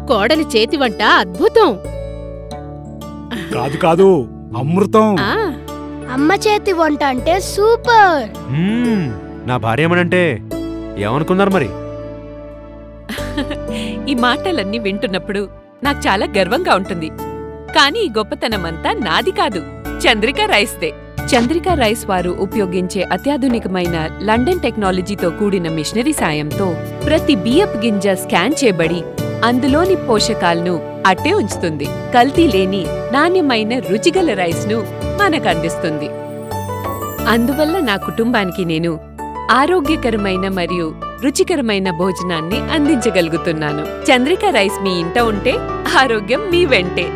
కోడలి చేతి వంట అద్భుతం. కాదు కాదు, అమృతం. అమ్మ చేతి వంట అంటే సూపర్. నా భార్య ఏమనంటే ఏమనుకున్నారు మరి? ఈ మాటలన్నీ వింటున్నప్పుడు నాకు చాలా గర్వంగా ఉంటుంది. కానీ ఈ గొప్పతనమంతా నాది కాదు, చంద్రిక రైస్దే. చంద్రిక రైస్ వారు ఉపయోగించే అత్యాధునికమైన లండన్ టెక్నాలజీతో కూడిన మిషనరీ సాయంతో ప్రతి బియ్యపు గింజ స్కాన్ చేయబడి అందులోని పోషకాలను అట్టే ఉంచుతుంది. కల్తీ లేని నాణ్యమైన రుచిగల రైస్ను మనకందిస్తుంది. అందువల్ల నా కుటుంబానికి నేను ఆరోగ్యకరమైన మరియు రుచికరమైన భోజనాన్ని అందించగలుగుతున్నాను. చంద్రిక రైస్ మీ ఇంట ఉంటే ఆరోగ్యం మీ వెంటే.